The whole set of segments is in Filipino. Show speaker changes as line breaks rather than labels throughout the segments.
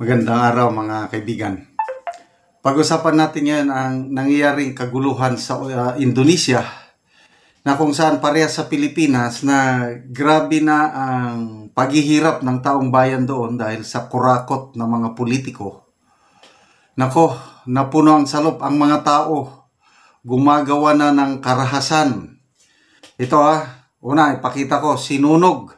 Magandang araw mga kaibigan. Pag-usapan natin ngayon ang nangyayaring kaguluhan sa Indonesia na kung saan parehas sa Pilipinas na grabe na ang paghihirap ng taong bayan doon dahil sa kurakot ng mga politiko. Nako, napuno ang salop ang mga tao. Gumagawa na ng karahasan. Ito una ipakita ko, sinunog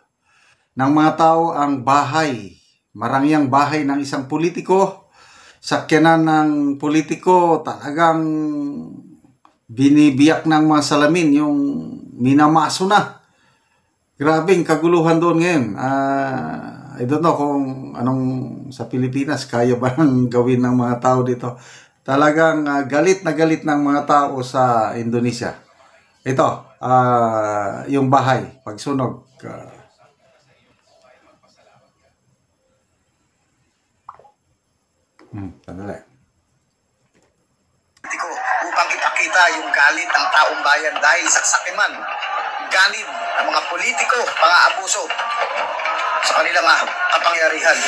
ng mga tao ang bahay. Marangyang bahay ng isang politiko, sakyanan ng politiko, talagang binibiyak ng mga salamin, yung minamaso na. Grabing kaguluhan doon ngayon. I don't know kung anong sa Pilipinas, kaya ba nang gawin ng mga tao dito. Talagang galit na galit ng mga tao sa Indonesia. Ito, yung bahay, pagsunog. Sandali.
Upang ipakita yung galit ng taong bayan dahil sa sakiman, galit ng mga politiko, mga abuso sa kanilang kapangyarihan.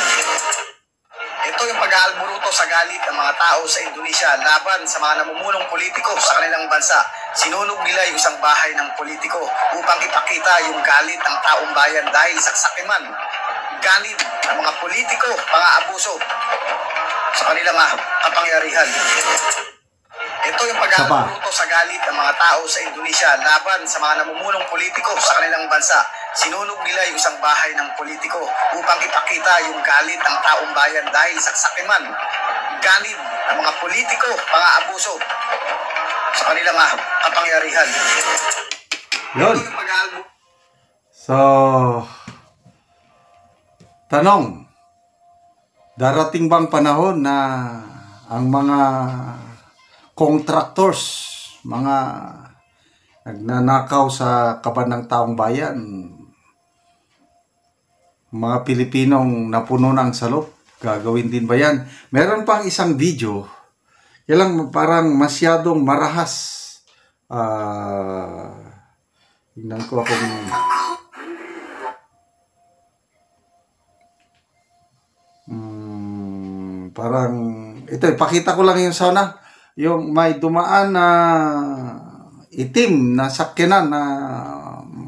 Ito yung pag-aalburuto sa galit ng mga tao sa Indonesia laban sa mga namumunong politiko sa kanilang bansa. Sinunog nila yung isang bahay ng politiko upang ipakita yung galit ng taong bayan dahil sa sakiman, galit ng mga politiko, mga abuso sa kanilang kapangyarihan. Ito yung pag-aalburuto sa galit ng mga tao sa Indonesia laban sa mga namumunong politiko sa kanilang bansa. Sinunog nila yung isang bahay ng politiko upang ipakita yung galit ng taong bayan dahil sa sakiman, galit ng mga politiko, mga abuso sa kanilang kapangyarihan.
Yun. So, tanong, darating bang panahon na ang mga contractors, mga nagnanakaw sa kaban ng taong bayan, mga Pilipinong napuno ng salop, gagawin din ba yan? Meron pang isang video, kailang parang masyadong marahas. Tingnan ko akong parang ito, ipakita ko lang yung sauna, yung may dumaan na itim na sakyanan, na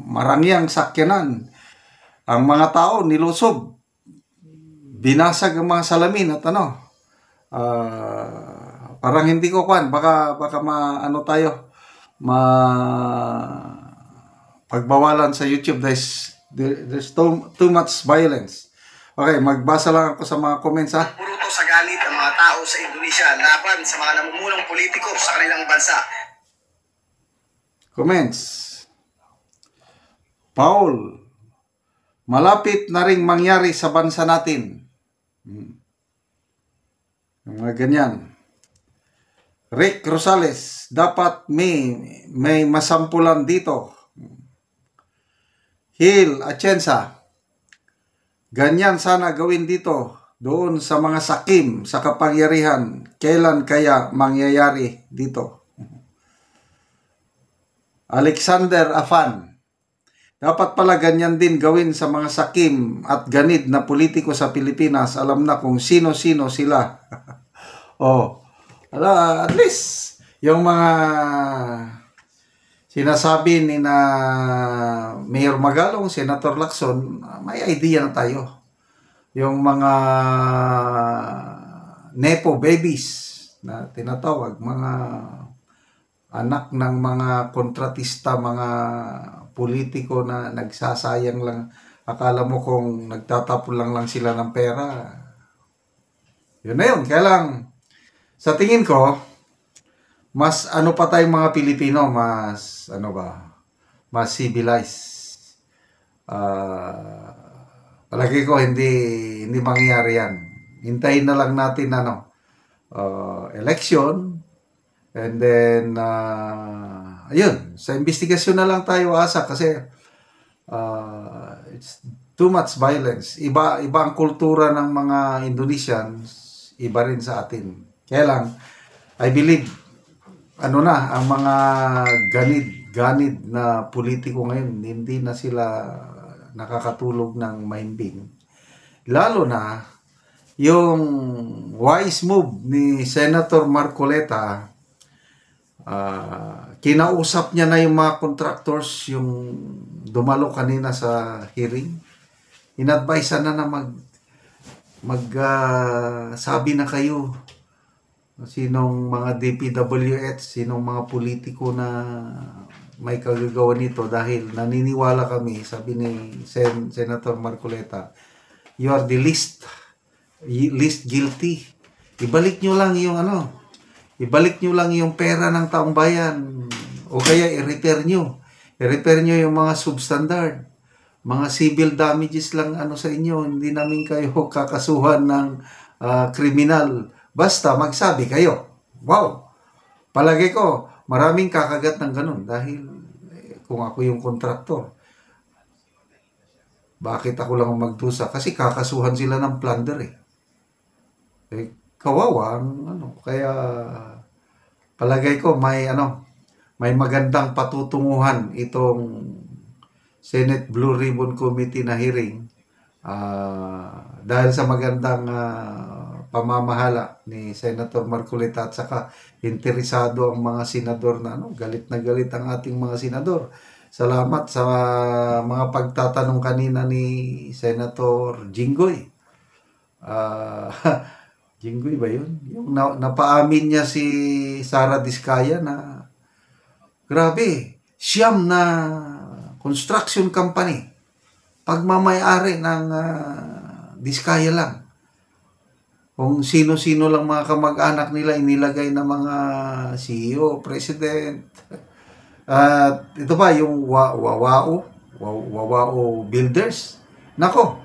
marangyang sakyanan. Ang mga tao nilusob, binasag ang mga salamin at parang hindi ko baka tayo pagbawalan sa YouTube. There's too much violence. Okay, magbasa lang ako sa mga comments
Buruto sa galit ang mga tao sa Indonesia laban sa mga namumunong politiko sa kanilang bansa.
Comments. Paul, malapit na ring mangyari sa bansa natin. Yung mga ganyan. Rick Rosales, dapat may masampulan dito. Hill Atienza, ganyan sana gawin dito, doon sa mga sakim sa kapangyarihan. Kailan kaya mangyayari dito? Alexander Afan, dapat pala ganyan din gawin sa mga sakim at ganid na politiko sa Pilipinas. Alam na kung sino-sino sila. At least yung mga sinasabi ni na Mayor Magalong, Senator Lacson, may idea na tayo. Yung mga nepo babies na tinatawag, mga anak ng mga kontratista, mga politiko na nagsasayang lang. Akala mo kung nagtatapon lang sila ng pera. Yun na yun. Kaya lang, sa tingin ko, mas pa tayong mga Pilipino, mas mas civilized. Palagi ko hindi mangyayari yan. Hintayin na lang natin election, and then ayun, sa investigasyon na lang tayo asa kasi it's too much violence. Iba ang kultura ng mga Indonesians, iba rin sa atin. Kaya lang, I believe ang mga ganid na politiko ngayon, hindi na sila nakakatulog ng mahimbing. Lalo na yung wise move ni Senator Marcoleta, kinausap niya na yung mga contractors, yung dumalo kanina sa hearing. In-advise na sabi na kayo sinong mga DPWH, sinong mga politiko na may kagagawa nito, dahil naniniwala kami, sabi ni Senator Marcoleta, you are the least guilty. Ibalik nyo lang yung pera ng taong bayan, o kaya i-repair nyo yung mga substandard, mga civil damages lang sa inyo. Hindi namin kayo kakasuhan ng kriminal, basta magsabi kayo. Wow, palagay ko maraming kakagat ng ganun, dahil kung ako yung kontraktor, bakit ako lang magdusa? Kasi kakasuhan sila ng plunder kawawa kaya palagay ko may magandang patutunguhan itong Senate Blue Ribbon Committee na hearing, dahil sa magandang pamamahala ni Senator Marcoleta, at saka interesado ang mga senador na galit na galit ang ating mga senador. Salamat sa mga pagtatanong kanina ni Senator Jinggoy. Jinggoy ba yun? Yung napaamin niya si Sara Diskaya na grabe, siyam na construction company, pagmamayari ng Diskaya lang. Kung sino-sino lang mga kamag-anak nila inilagay na mga CEO, President. At ito pa yung Wawao Builders. Nako,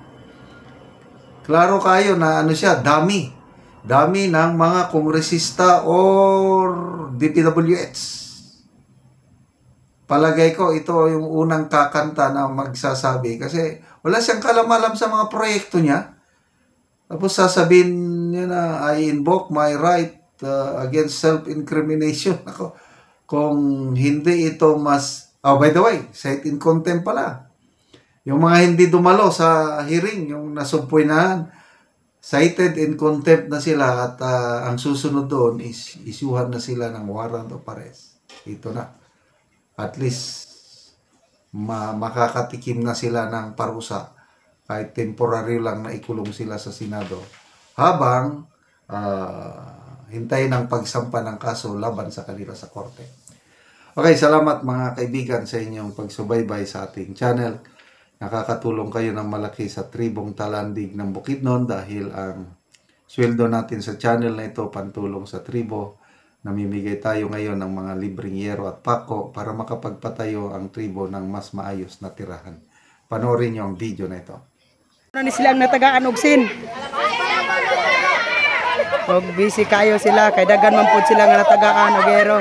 klaro kayo na siya, dami ng mga kongresista or DPWH. Palagay ko ito yung unang kakanta na magsasabi, kasi wala siyang kalamalam sa mga proyekto niya. Tapos sasabihin niya na I invoke my right against self-incrimination. Ako, kung hindi ito by the way, cite in contempt pala. Yung mga hindi dumalo sa hearing, yung nasumpuinahan, cited in contempt na sila, at ang susunod doon is isyuhan na sila ng warrant of arrest. Ito na. At least makakatikim na sila ng parusa, kahit temporary lang na ikulong sila sa Senado, habang hintayin ang pagsampa ng kaso laban sa kanila sa korte. Okay, salamat mga kaibigan sa inyong pagsubaybay sa ating channel. Nakakatulong kayo ng malaki sa tribong Talandig ng Bukidnon, dahil ang sweldo natin sa channel na ito pantulong sa tribo. Namimigay tayo ngayon ng mga libreng yero at pako para makapagpatayo ang tribo ng mas maayos na tirahan. Panoorin niyo ang video na ito.
Ano silang natagaan og sin? Og busy kayo sila, kay dagan man pud sila nga natagaan og yero.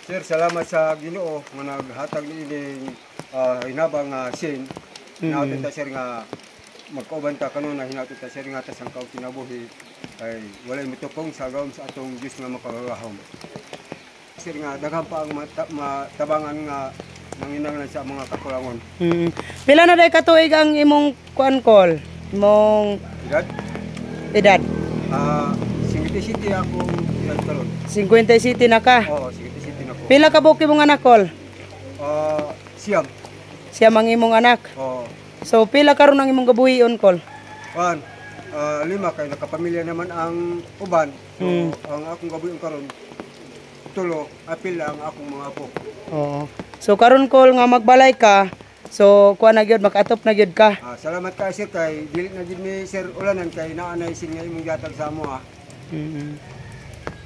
Sir, salamat sa Ginoo nga naghatag niining hinabang sin. Hinautod ta sir nga magkauban ta kanon na hinautod ta sir nga tasangkaw kinabuhi ay walay mitupong sa gawom sa atong Dios nga makagahom. Sir nga daghang pa ang matabangan nga nanginanglan sa mga kakulangon.
Pila na day katuig ang imong kuan-kol? Imong edad?
57 ako edad karon.
57 na ka?
Oo, 57 na ko.
Pila ka buok imong anak, kol?
Siyam.
Siyam ang imong anak?
Oo.
So pila karon ang imong gabuhion, kol?
5 kay nakapamilya naman ang uban. So ang akong gabuhion karon 3 apil ang akong mga apo.
Oo. So karon, kol, nga magbalay ka, so kuha na gyud, makaatop na gyud ka.
Salamat ka sir kay dili na gyud mi sir ulanan kay naanay sin nga imong gihatag sa amo ha.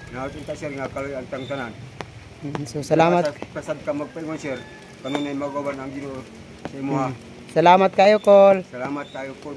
Naawit ka sir nga kaloy ang tanan.
So salamat.
Pasad ka magpaingon sir kanunay magawan ang Ginoo sa imo ha.
Salamat kayo, Kol.
Salamat kayo po.